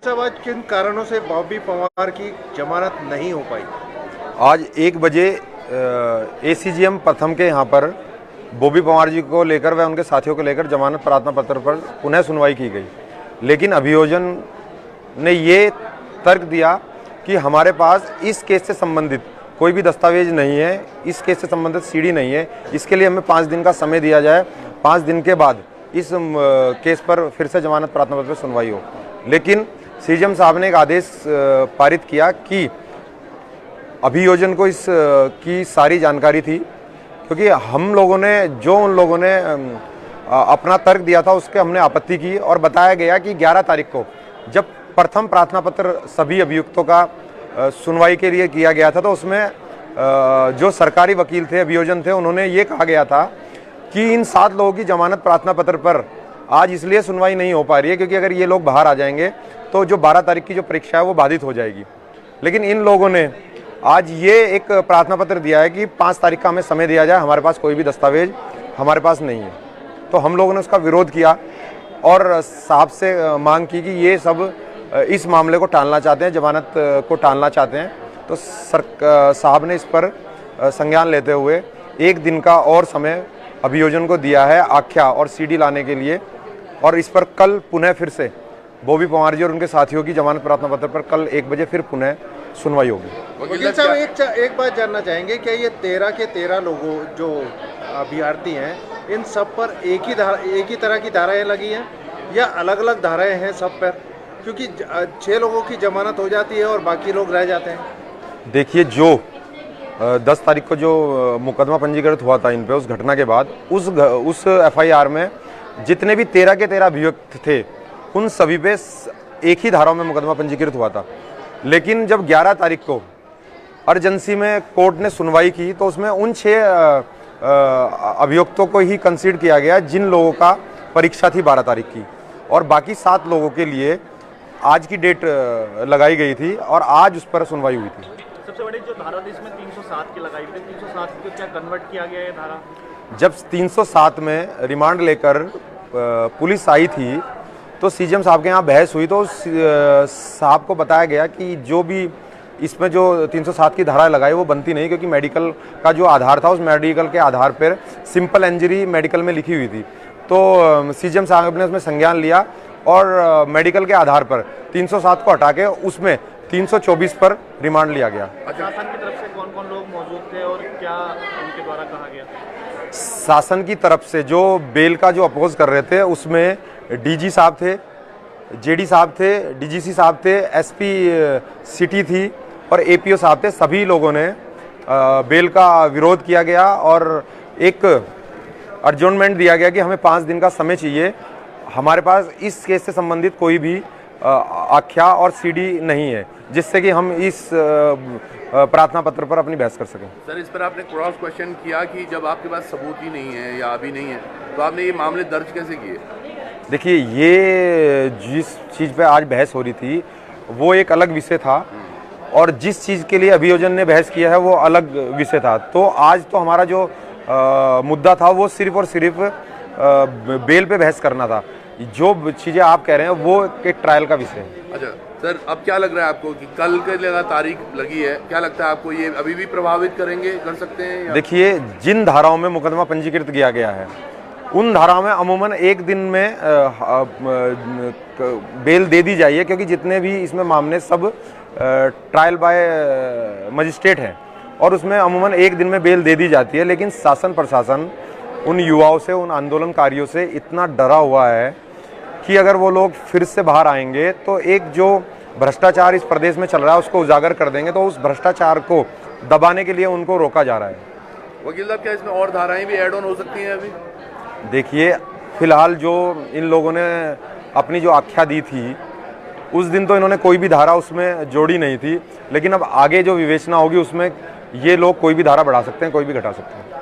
साहब, आज किन कारणों से बॉबी पवार की जमानत नहीं हो पाई? आज 1 बजे एसीजीएम प्रथम के यहाँ पर बॉबी पवार जी को लेकर व उनके साथियों को लेकर जमानत प्रार्थना पत्र पर पुनः सुनवाई की गई। लेकिन अभियोजन ने ये तर्क दिया कि हमारे पास इस केस से संबंधित कोई भी दस्तावेज नहीं है, इस केस से संबंधित सीडी नहीं है, इसके लिए हमें 5 दिन का समय दिया जाए, 5 दिन के बाद इस केस पर फिर से जमानत प्रार्थना पत्र पर सुनवाई हो। लेकिन सीजेएम साहब ने एक आदेश पारित किया कि अभियोजन को इस की सारी जानकारी थी, क्योंकि हम लोगों ने उन लोगों ने अपना तर्क दिया था उसके हमने आपत्ति की और बताया गया कि 11 तारीख को जब प्रथम प्रार्थना पत्र सभी अभियुक्तों का सुनवाई के लिए किया गया था, तो उसमें जो सरकारी वकील थे, अभियोजन थे, उन्होंने ये कहा गया था कि इन 7 लोगों की जमानत प्रार्थना पत्र पर आज इसलिए सुनवाई नहीं हो पा रही है क्योंकि अगर ये लोग बाहर आ जाएंगे तो जो 12 तारीख की जो परीक्षा है वो बाधित हो जाएगी। लेकिन इन लोगों ने आज ये एक प्रार्थना पत्र दिया है कि 5 तारीख का हमें समय दिया जाए, हमारे पास कोई भी दस्तावेज हमारे पास नहीं है। तो हम लोगों ने उसका विरोध किया और साहब से मांग की कि ये सब इस मामले को टालना चाहते हैं, जमानत को टालना चाहते हैं। तो साहब ने इस पर संज्ञान लेते हुए 1 दिन का और समय अभियोजन को दिया है आख्या और सीडी लाने के लिए, और इस पर कल पुनः फिर से बॉबी पवार जी और उनके साथियों की जमानत प्रार्थना पत्र पर कल 1 बजे फिर पुनः सुनवाई होगी। वकील साहब, एक बात जानना चाहेंगे, क्या ये 13 के 13 लोगों जो अभ्यर्थी हैं, इन सब पर एक ही तरह की धाराएं लगी हैं या अलग अलग धाराएं हैं सब पर? क्योंकि 6 लोगों की जमानत हो जाती है और बाकी लोग रह जाते हैं। देखिए, जो 10 तारीख को जो मुकदमा पंजीकृत हुआ था इन पे, उस घटना के बाद उस एफआईआर में जितने भी 13 के 13 अभियुक्त थे, उन सभी पे एक ही धाराओं में मुकदमा पंजीकृत हुआ था। लेकिन जब 11 तारीख को अर्जेंसी में कोर्ट ने सुनवाई की तो उसमें उन 6 अभियुक्तों को ही कंसीड किया गया जिन लोगों का परीक्षा थी 12 तारीख की, और बाकी 7 लोगों के लिए आज की डेट लगाई गई थी और आज उस पर सुनवाई हुई थी। सबसे बड़ी जो धारा थी इसमें 307 की लगाई थी, 307 को क्या कन्वर्ट किया गया है धारा? जब 307 में रिमांड लेकर पुलिस आई थी तो सीजेएम साहब के यहाँ बहस हुई, तो साहब को बताया गया कि जो भी इसमें जो 307 की धारा लगाई वो बनती नहीं, क्योंकि मेडिकल का जो आधार था उस मेडिकल के आधार पर सिंपल इंजरी मेडिकल में लिखी हुई थी। तो सीजेएम साहब ने उसमें संज्ञान लिया और मेडिकल के आधार पर 307 को हटा के उसमें 324 पर रिमांड लिया गया। शासन की तरफ से कौन कौन लोग मौजूद थे और क्या उनके द्वारा कहा गया? शासन की तरफ से जो बेल का जो अपोज कर रहे थे उसमें डीजी साहब थे, जेडी साहब थे, डीजीसी साहब थे, एसपी सिटी थी और एपीओ साहब थे। सभी लोगों ने बेल का विरोध किया गया और एक अर्जोनमेंट दिया गया कि हमें 5 दिन का समय चाहिए, हमारे पास इस केस से संबंधित कोई भी आख्या और सीडी नहीं है जिससे कि हम इस प्रार्थना पत्र पर अपनी बहस कर सकें। सर, इस पर आपने क्रॉस क्वेश्चन किया कि जब आपके पास सबूत ही नहीं है या अभी नहीं है तो आपने ये मामले दर्ज कैसे किए? देखिए, ये जिस चीज़ पे आज बहस हो रही थी वो एक अलग विषय था और जिस चीज़ के लिए अभियोजन ने बहस किया है वो अलग विषय था। तो आज तो हमारा जो मुद्दा था वो सिर्फ और सिर्फ बेल पे बहस करना था। जो चीज़ें आप कह रहे हैं वो एक ट्रायल का विषय है। अच्छा सर, अब क्या लग रहा है आपको कि कल के लगा तारीख लगी है, क्या लगता है आपको ये अभी भी प्रभावित कर सकते हैं या? देखिए, जिन धाराओं में मुकदमा पंजीकृत किया गया है उन धाराओं में अमूमन 1 दिन में बेल दे दी जाइए, क्योंकि जितने भी इसमें मामले सब ट्रायल बाय मजिस्ट्रेट हैं और उसमें अमूमन 1 दिन में बेल दे दी जाती है। लेकिन शासन प्रशासन उन युवाओं से, उन आंदोलनकारियों से इतना डरा हुआ है कि अगर वो लोग फिर से बाहर आएंगे तो एक जो भ्रष्टाचार इस प्रदेश में चल रहा है उसको उजागर कर देंगे, तो उस भ्रष्टाचार को दबाने के लिए उनको रोका जा रहा है। वकील साहब, क्या इसमें और धाराएं भी ऐड ऑन हो सकती हैं अभी? देखिए, फिलहाल जो इन लोगों ने अपनी जो आख्या दी थी उस दिन तो इन्होंने कोई भी धारा उसमें जोड़ी नहीं थी, लेकिन अब आगे जो विवेचना होगी उसमें ये लोग कोई भी धारा बढ़ा सकते हैं, कोई भी घटा सकते हैं।